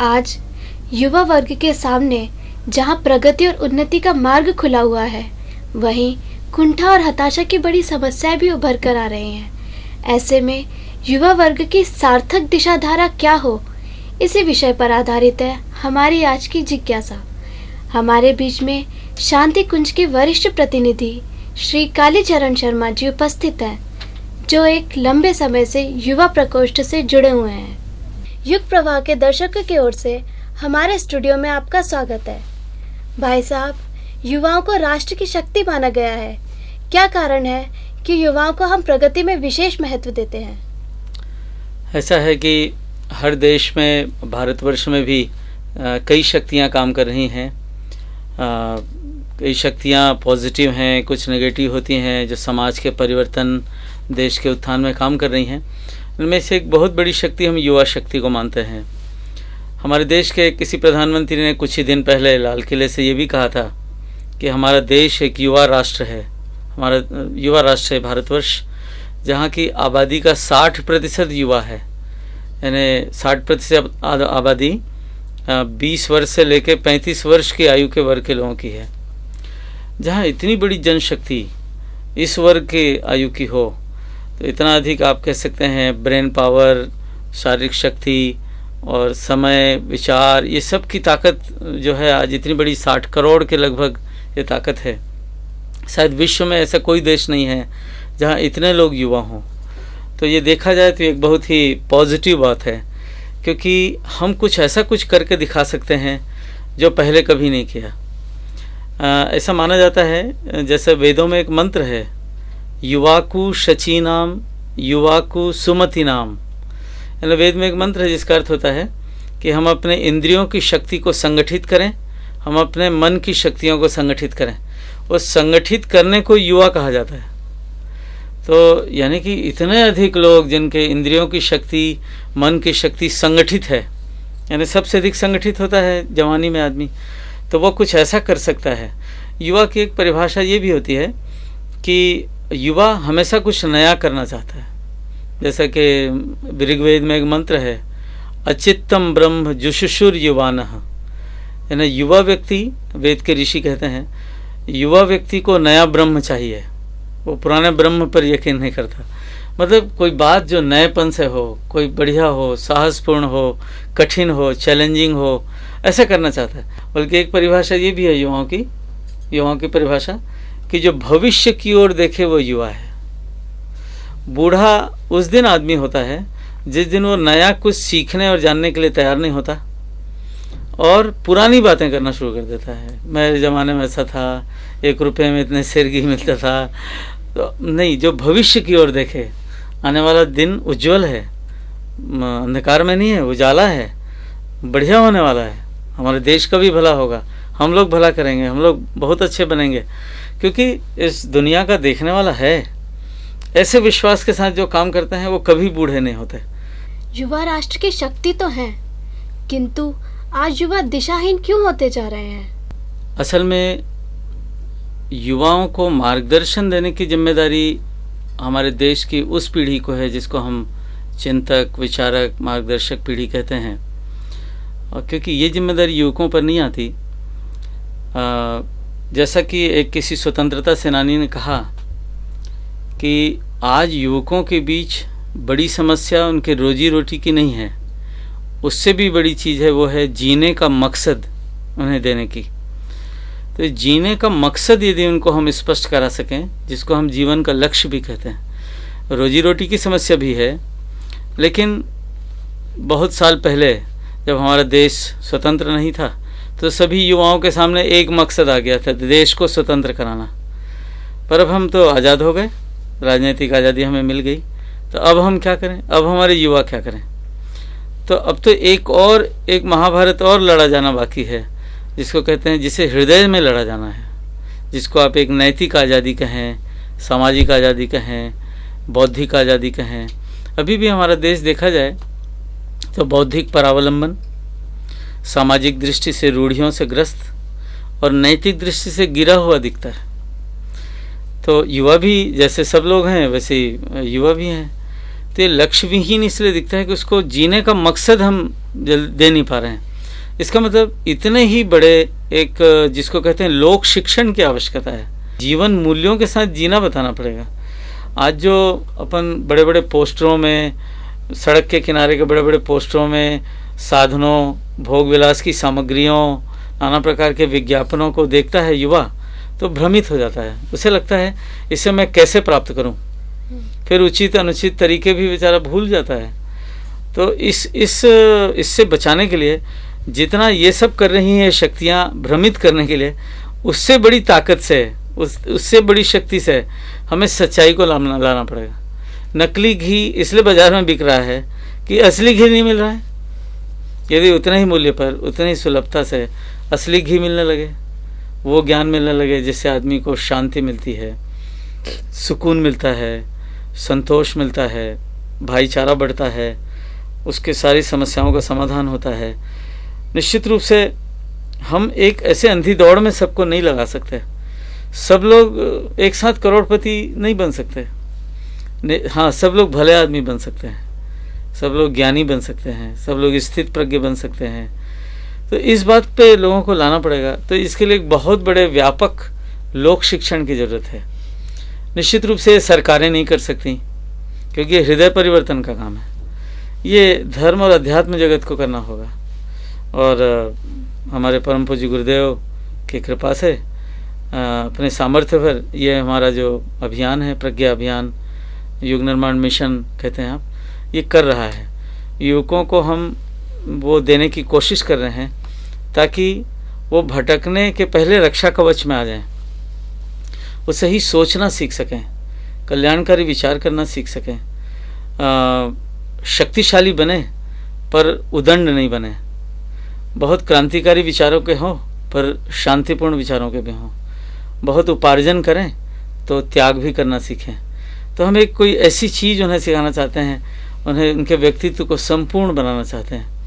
आज युवा वर्ग के सामने जहां प्रगति और उन्नति का मार्ग खुला हुआ है, वहीं कुंठा और हताशा की बड़ी समस्याएं भी उभर कर आ रही हैं। ऐसे में युवा वर्ग की सार्थक दिशाधारा क्या हो, इसी विषय पर आधारित है हमारी आज की जिज्ञासा। हमारे बीच में शांति कुंज के वरिष्ठ प्रतिनिधि श्री कालीचरण शर्मा जी उपस्थित हैं, जो एक लंबे समय से युवा प्रकोष्ठ से जुड़े हुए हैं। युग प्रवाह के दर्शकों की ओर से हमारे स्टूडियो में आपका स्वागत है। भाई साहब, युवाओं को राष्ट्र की शक्ति माना गया है। क्या कारण है कि युवाओं को हम प्रगति में विशेष महत्व देते हैं? ऐसा है कि हर देश में, भारतवर्ष में भी कई शक्तियां काम कर रही हैं। कई शक्तियां पॉजिटिव हैं, कुछ नेगेटिव होती हैं, जो समाज के परिवर्तन, देश के उत्थान में काम कर रही हैं। इनमें से एक बहुत बड़ी शक्ति हम युवा शक्ति को मानते हैं। हमारे देश के किसी प्रधानमंत्री ने कुछ ही दिन पहले लाल किले से ये भी कहा था कि हमारा देश एक युवा राष्ट्र है। हमारा युवा राष्ट्र है भारतवर्ष, जहाँ की आबादी का 60% युवा है। यानी 60% आबादी 20 वर्ष से लेकर 35 वर्ष की आयु के वर्ग के लोगों की है। जहाँ इतनी बड़ी जनशक्ति इस वर्ग के आयु की हो, तो इतना अधिक आप कह सकते हैं ब्रेन पावर, शारीरिक शक्ति और समय, विचार, ये सब की ताकत जो है आज इतनी बड़ी 60 करोड़ के लगभग ये ताकत है। शायद विश्व में ऐसा कोई देश नहीं है जहाँ इतने लोग युवा हों। तो ये देखा जाए तो एक बहुत ही पॉजिटिव बात है, क्योंकि हम कुछ ऐसा कुछ करके दिखा सकते हैं जो पहले कभी नहीं किया। ऐसा माना जाता है, जैसे वेदों में एक मंत्र है, युवाकु शचीनाम युवाकु सुमति नाम। यानी वेद में एक मंत्र है जिसका अर्थ होता है कि हम अपने इंद्रियों की शक्ति को संगठित करें, हम अपने मन की शक्तियों को संगठित करें। उस संगठित करने को युवा कहा जाता है। तो यानी कि इतने अधिक लोग जिनके इंद्रियों की शक्ति, मन की शक्ति संगठित है, यानी सबसे अधिक संगठित होता है जवानी में आदमी, तो वो कुछ ऐसा कर सकता है। युवा की एक परिभाषा ये भी होती है कि युवा हमेशा कुछ नया करना चाहता है। जैसा कि ऋग्वेद में एक मंत्र है, अचित्तम ब्रह्म जुषुषुर युवानः। यानी युवा व्यक्ति, वेद के ऋषि कहते हैं, युवा व्यक्ति को नया ब्रह्म चाहिए। वो पुराने ब्रह्म पर यकीन नहीं करता। मतलब कोई बात जो नएपन से हो, कोई बढ़िया हो, साहसपूर्ण हो, कठिन हो, चैलेंजिंग हो, ऐसा करना चाहता है। बल्कि एक परिभाषा ये भी है युवाओं की परिभाषा कि जो भविष्य की ओर देखे वो युवा है। बूढ़ा उस दिन आदमी होता है जिस दिन वो नया कुछ सीखने और जानने के लिए तैयार नहीं होता और पुरानी बातें करना शुरू कर देता है। मेरे ज़माने में ऐसा था, 1 रुपये में इतने सिर घी मिलता था। तो नहीं, जो भविष्य की ओर देखे, आने वाला दिन उज्जवल है, अंधकार में नहीं है, उजाला है, बढ़िया होने वाला है, हमारे देश का भी भला होगा, हम लोग भला करेंगे, हम लोग बहुत अच्छे बनेंगे, क्योंकि इस दुनिया का देखने वाला है। ऐसे विश्वास के साथ जो काम करते हैं वो कभी बूढ़े नहीं होते। युवा राष्ट्र की शक्ति तो है, किंतु आज युवा दिशाहीन क्यों होते जा रहे हैं? असल में युवाओं को मार्गदर्शन देने की जिम्मेदारी हमारे देश की उस पीढ़ी को है जिसको हम चिंतक, विचारक, मार्गदर्शक पीढ़ी कहते हैं। और क्योंकि ये जिम्मेदारी युवकों पर नहीं आती, जैसा कि एक किसी स्वतंत्रता सेनानी ने कहा कि आज युवकों के बीच बड़ी समस्या उनके रोजी रोटी की नहीं है, उससे भी बड़ी चीज़ है, वो है जीने का मकसद उन्हें देने की। तो जीने का मकसद यदि उनको हम स्पष्ट करा सकें, जिसको हम जीवन का लक्ष्य भी कहते हैं। रोजी रोटी की समस्या भी है, लेकिन बहुत साल पहले जब हमारा देश स्वतंत्र नहीं था तो सभी युवाओं के सामने एक मकसद आ गया था, देश को स्वतंत्र कराना। पर अब हम तो आज़ाद हो गए, राजनीतिक आज़ादी हमें मिल गई, तो अब हम क्या करें? अब हमारे युवा क्या करें? तो अब तो एक महाभारत और लड़ा जाना बाकी है, जिसको कहते हैं, जिसे हृदय में लड़ा जाना है, जिसको आप एक नैतिक आज़ादी कहें, सामाजिक आज़ादी कहें, बौद्धिक आज़ादी कहें। अभी भी हमारा देश देखा जाए तो बौद्धिक परावलंबन, सामाजिक दृष्टि से रूढ़ियों से ग्रस्त और नैतिक दृष्टि से गिरा हुआ दिखता है। तो युवा भी जैसे सब लोग हैं वैसे युवा भी हैं। तो ये लक्ष्य विहीन इसलिए दिखता है कि उसको जीने का मकसद हम दे नहीं पा रहे हैं। इसका मतलब इतने ही बड़े एक जिसको कहते हैं लोक शिक्षण की आवश्यकता है। जीवन मूल्यों के साथ जीना बताना पड़ेगा। आज जो अपन बड़े बड़े पोस्टरों में, सड़क के किनारे के बड़े बड़े पोस्टरों में साधनों, भोग विलास की सामग्रियों, नाना प्रकार के विज्ञापनों को देखता है युवा, तो भ्रमित हो जाता है। उसे लगता है इसे मैं कैसे प्राप्त करूं, फिर उचित अनुचित तरीके भी बेचारा भूल जाता है। तो इससे बचाने के लिए जितना ये सब कर रही हैं शक्तियां भ्रमित करने के लिए, उससे बड़ी ताकत से, उससे बड़ी शक्ति से हमें सच्चाई को लाना पड़ेगा। नकली घी इसलिए बाजार में बिक रहा है कि असली घी नहीं मिल रहा है। यदि उतने ही मूल्य पर, उतनी ही सुलभता से असली घी मिलने लगे, वो ज्ञान मिलने लगे जिससे आदमी को शांति मिलती है, सुकून मिलता है, संतोष मिलता है, भाईचारा बढ़ता है, उसके सारी समस्याओं का समाधान होता है, निश्चित रूप से हम एक ऐसे अंधी दौड़ में सबको नहीं लगा सकते। सब लोग एक साथ करोड़पति नहीं बन सकते। हाँ, सब लोग भले आदमी बन सकते हैं, सब लोग ज्ञानी बन सकते हैं, सब लोग स्थित प्रज्ञ बन सकते हैं। तो इस बात पे लोगों को लाना पड़ेगा। तो इसके लिए एक बहुत बड़े व्यापक लोक शिक्षण की ज़रूरत है। निश्चित रूप से सरकारें नहीं कर सकती, क्योंकि ये हृदय परिवर्तन का काम है। ये धर्म और अध्यात्म जगत को करना होगा। और हमारे परम पूज्य गुरुदेव की कृपा से अपने सामर्थ्य पर ये हमारा जो अभियान है, प्रज्ञा अभियान, युग निर्माण मिशन कहते हैं आप, ये कर रहा है। युवकों को हम वो देने की कोशिश कर रहे हैं ताकि वो भटकने के पहले रक्षा कवच में आ जाएं, वो सही सोचना सीख सकें, कल्याणकारी विचार करना सीख सकें, शक्तिशाली बने पर उदंड नहीं बने, बहुत क्रांतिकारी विचारों के हों पर शांतिपूर्ण विचारों के भी हों, बहुत उपार्जन करें तो त्याग भी करना सीखें। तो हम एक कोई ऐसी चीज़ उन्हें सिखाना चाहते हैं, उन्हें उनके व्यक्तित्व को संपूर्ण बनाना चाहते हैं।